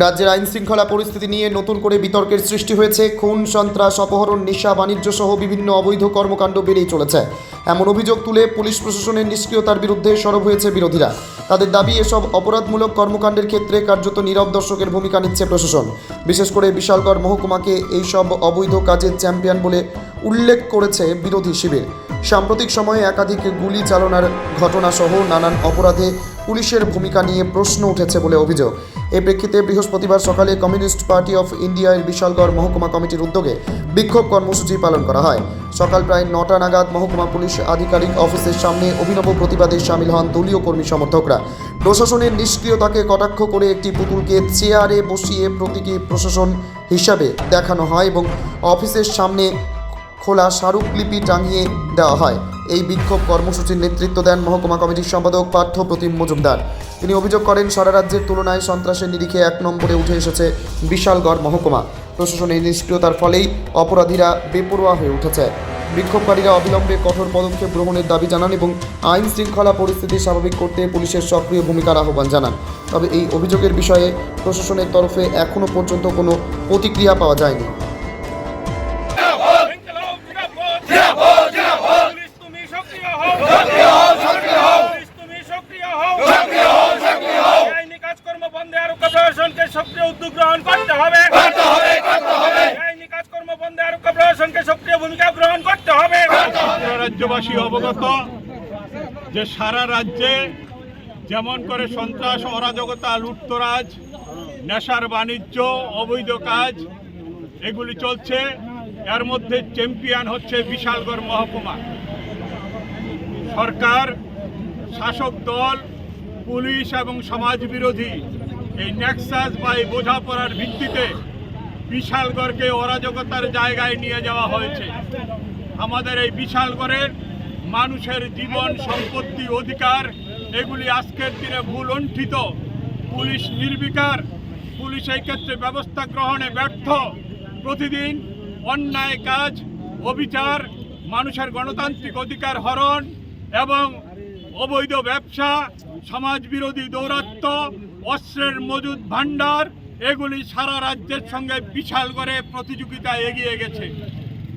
রাজ্যের আইন শৃঙ্খলা পরিস্থিতি নিয়ে নতুন করে বিতর্কের সৃষ্টি হয়েছে। খুন, সন্ত্রাস, অপহরণ, নেশা বাণিজ্য সহ বিভিন্ন অবৈধ কর্মকাণ্ড বেড়েই চলেছে। এমন অভিযোগ তুলে পুলিশ প্রশাসনের নিষ্ক্রিয়তার বিরুদ্ধে সরব হয়েছে বিরোধীরা। তাদের দাবি, এসব অপরাধমূলক কর্মকাণ্ডের ক্ষেত্রে কার্যত নীরব দর্শকের ভূমিকা নিচ্ছে প্রশাসন। বিশেষ করে বিশালগড় মহকুমাকে এই সব অবৈধ কাজের চ্যাম্পিয়ন বলে উল্লেখ করেছে বিরোধী শিবির। সাম্প্রতিক সময়ে একাধিক গুলি চালনার ঘটনা সহ নানান অপরাধে পুলিশের ভূমিকা নিয়ে প্রশ্ন উঠেছে বলে অভিযোগ। এই প্রেক্ষিতে বৃহস্পতিবার সকালে কমিউনিস্ট পার্টি অফ ইন্ডিয়ার বিশালগড় মহকুমা কমিটির উদ্যোগে বিক্ষোভ কর্মসূচি পালন করা হয়। সকাল প্রায় 9টা নাগাদ মহকুমা পুলিশ আধিকারিক অফিসের সামনে অভিনব প্রতিবাদে সামিল হন দলীয় কর্মী সমর্থকরা। প্রশাসনের নিষ্ক্রিয়তাকে কটাক্ষ করে একটি পুতুলকে চেয়ারে বসিয়ে প্রতীকী প্রশাসন হিসাবে দেখানো হয় এবং অফিসের সামনে খোলা স্মারকলিপি টাঙিয়ে দেওয়া হয়। এই বিক্ষোভ কর্মসূচির নেতৃত্ব দেন মহকুমা কমিটির সম্পাদক পার্থ প্রতিম মজুমদার। তিনি অভিযোগ করেন, সারা রাজ্যের তুলনায় সন্ত্রাসের নিরিখে 1 নম্বরে উঠে এসেছে বিশালগড় মহকুমা। প্রশাসনের নিষ্ক্রিয়তার ফলেই অপরাধীরা বেপরোয়া হয়ে উঠেছে। বিক্ষোভকারীরা অবিলম্বে কঠোর পদক্ষেপ গ্রহণের দাবি জানান এবং আইন শৃঙ্খলা পরিস্থিতি স্বাভাবিক করতে পুলিশের সক্রিয় ভূমিকার আহ্বান জানান। তবে এই অভিযোগের বিষয়ে প্রশাসনের তরফে এখনও পর্যন্ত কোনো প্রতিক্রিয়া পাওয়া যায়নি। সক্রিয় উদ্যোগ গ্রহণ করতে হবে, আইনি কাজকর্ম বন্ধে আরো প্রশাসনকে সক্রিয় ভূমিকা গ্রহণ করতে হবে। রাজ্যবাসী অবগত যে সারা রাজ্যে যেমন করে সন্ত্রাস, অরাজকতা, লুটতরাজ, নেশার বাণিজ্য, অবৈধ কাজ এগুলি চলছে, এর মধ্যে চ্যাম্পিয়ন হচ্ছে বিশালগড় মহকুমা। সরকার, শাসক দল, পুলিশ এবং সমাজ বিরোধী এই নেক্সাস বা এই বোঝাপড়ার ভিত্তিতে বিশালগড়কে অরাজকতার জায়গায় নিয়ে যাওয়া হয়েছে। আমাদের এই বিশালগড়ের মানুষের জীবন, সম্পত্তি, অধিকার এগুলি আজকের দিনে ভুলণ্ঠিত। পুলিশ নির্বিকার, পুলিশ এই ক্ষেত্রে ব্যবস্থা গ্রহণে ব্যর্থ। প্রতিদিন অন্যায় কাজ, অবিচার, মানুষের গণতান্ত্রিক অধিকার হরণ এবং অবৈধ ব্যবসা, সমাজ বিরোধী দৌরাত্ম্য, অস্ত্রের মজুদ ভাণ্ডার এগুলি সারা রাজ্যের সঙ্গে বিশালগড়ে প্রতিযোগিতা এগিয়ে গেছে।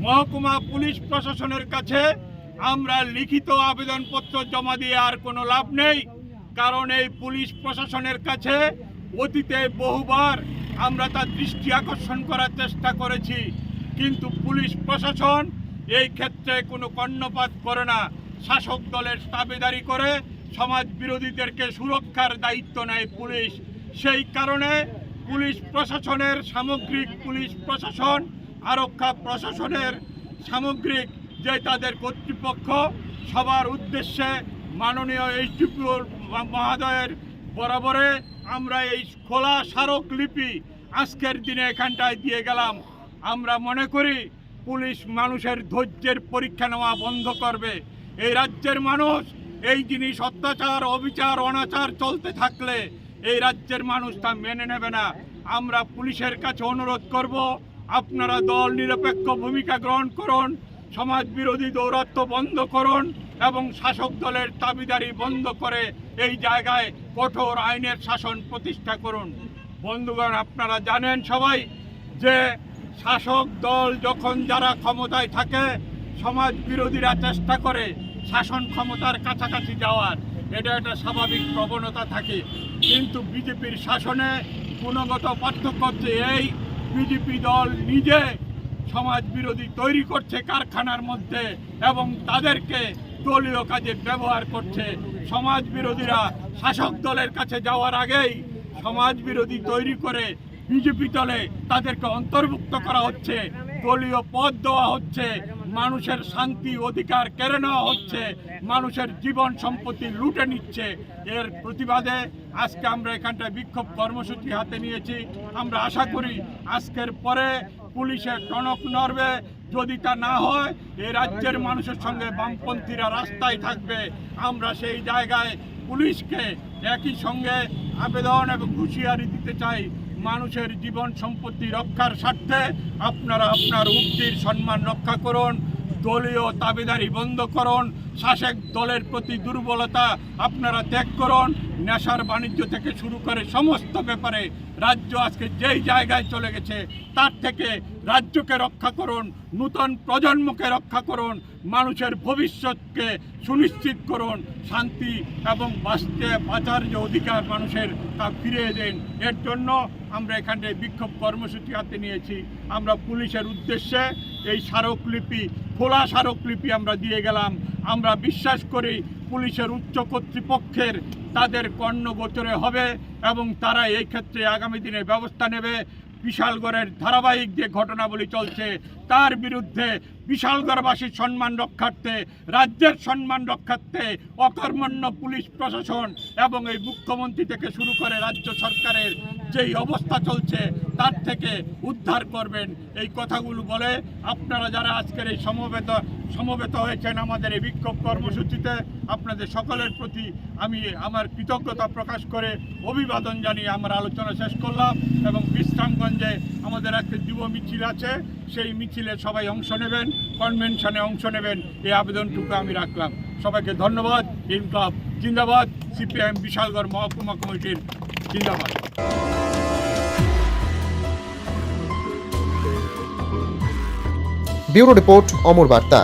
মহকুমা পুলিশ প্রশাসনের কাছে আমরা লিখিত আবেদনপত্র জমা দিয়ে আর কোনো লাভ নেই, কারণ এই পুলিশ প্রশাসনের কাছে অতীতে বহুবার আমরা তার দৃষ্টি আকর্ষণ করার চেষ্টা করেছি, কিন্তু পুলিশ প্রশাসন এই ক্ষেত্রে কোনো কর্ণপাত করে না। শাসক দলের দাবিদারি করে সমাজ বিরোধীদেরকে সুরক্ষার দায়িত্ব নেয় পুলিশ। সেই কারণে পুলিশ প্রশাসনের সামগ্রিক, পুলিশ প্রশাসন, আরক্ষা প্রশাসনের সামগ্রিক যে তাদের কর্তৃপক্ষ, সবার উদ্দেশ্যে মাননীয় এইচডিপি মহোদয়ের বরাবরে আমরা এই খোলা স্মারকলিপি আজকের দিনে এখানটায় দিয়ে গেলাম। আমরা মনে করি পুলিশ মানুষের ধৈর্যের পরীক্ষা নেওয়া বন্ধ করবে। এই রাজ্যের মানুষ এই জিনিস, অত্যাচার, অবিচার, অনাচার চলতে থাকলে এই রাজ্যের মানুষ তা মেনে নেবে না। আমরা পুলিশের কাছে অনুরোধ করব, আপনারা দল নিরপেক্ষ ভূমিকা গ্রহণ করুন, সমাজ বিরোধী দৌরাত্ম্য বন্ধ করুন এবং শাসক দলের দাবিদারি বন্ধ করে এই জায়গায় কঠোর আইনের শাসন প্রতিষ্ঠা করুন। বন্ধুগণ, আপনারা জানেন সবাই যে শাসক দল যখন যারা ক্ষমতায় থাকে, সমাজ বিরোধীরা চেষ্টা করে শাসন ক্ষমতার কাছাকাছি যাওয়ার, এটা একটা স্বাভাবিক প্রবণতা থাকে। কিন্তু বিজেপির শাসনে গুণগত পার্থক্য হচ্ছে এই বিজেপি দল নিজে সমাজ বিরোধী তৈরি করছে কারখানার মধ্যে এবং তাদেরকে দলীয় কাজে ব্যবহার করছে। সমাজ বিরোধীরা শাসক দলের কাছে যাওয়ার আগেই সমাজ বিরোধী তৈরি করে বিজেপি দলে তাদেরকে অন্তর্ভুক্ত করা হচ্ছে, দলীয় পদ দেওয়া হচ্ছে, মানুষের শান্তি অধিকার কেড়ে নেওয়া হচ্ছে, মানুষের জীবন সম্পত্তি লুটে নিচ্ছে। এর প্রতিবাদে আজকে আমরা এখানটায় বিক্ষোভ কর্মসূচি হাতে নিয়েছি। আমরা আশা করি আজকের পরে পুলিশের টনক নড়বে। যদি তা না হয়, এই রাজ্যের মানুষের সঙ্গে বামপন্থীরা রাস্তায় থাকবে। আমরা সেই জায়গায় পুলিশকে একই সঙ্গে আবেদন এবং হুঁশিয়ারি দিতে চাই, মানুষের জীবন সম্পত্তি রক্ষার স্বার্থে আপনারা আপনার উক্তির সম্মান রক্ষা করুন, দলীয় দাবিদারি বন্ধ করুন, শাসক দলের প্রতি দুর্বলতা আপনারা ত্যাগ করুন। নেশার বাণিজ্য থেকে শুরু করে সমস্ত ব্যাপারে রাজ্য আজকে যেই জায়গায় চলে গেছে তার থেকে রাজ্যকে রক্ষা করুন, নূতন প্রজন্মকে রক্ষা করুন, মানুষের ভবিষ্যৎকে সুনিশ্চিত করুন, শান্তি এবং বাঁচার যে অধিকার মানুষের তা ফিরিয়ে দিন। এর জন্য আমরা এখানে বিক্ষোভ কর্মসূচি হাতে নিয়েছি। আমরা পুলিশের উদ্দেশ্যে এই স্মারকলিপি, খোলা স্মারকলিপি আমরা দিয়ে গেলাম। আমরা বিশ্বাস করি পুলিশের উচ্চ কর্তৃপক্ষের তাদের কর্ণগোচরে হবে এবং তারা এই ক্ষেত্রে আগামী দিনে ব্যবস্থা নেবে। বিশালগড়ের ধারাবাহিক যে ঘটনাবলী চলছে তার বিরুদ্ধে বিশালগড়বাসীর সম্মান রক্ষার্থে, রাজ্যের সম্মান রক্ষার্থে অকর্মণ্য পুলিশ প্রশাসন এবং এই মুখ্যমন্ত্রী থেকে শুরু করে রাজ্য সরকারের যেই অবস্থা চলছে তার থেকে উদ্ধার করবেন। এই কথাগুলো বলে আপনারা যারা আজকের এই সমবেত হয়েছেন আমাদের এই বিক্ষোভ কর্মসূচিতে, আপনাদের সকলের প্রতি আমি আমার কৃতজ্ঞতা প্রকাশ করে অভিবাদন জানিয়ে আমার আলোচনা শেষ করলাম। এবং বিশ্রামগঞ্জে আমাদের একটা যুব মিছিল আছে, সেই মিছিলে সবাই অংশ নেবেন, কনভেনশনে অংশ নেবেন, এই আবেদনটুকু আমি রাখলাম। সবাইকে ধন্যবাদ। ইনকলাব জিন্দাবাদ। সিপিআইএম বিশালগড় মহকুমা কমিটির জিন্দাবাদ। ব্যুরো রিপোর্ট, অমর বার্তা।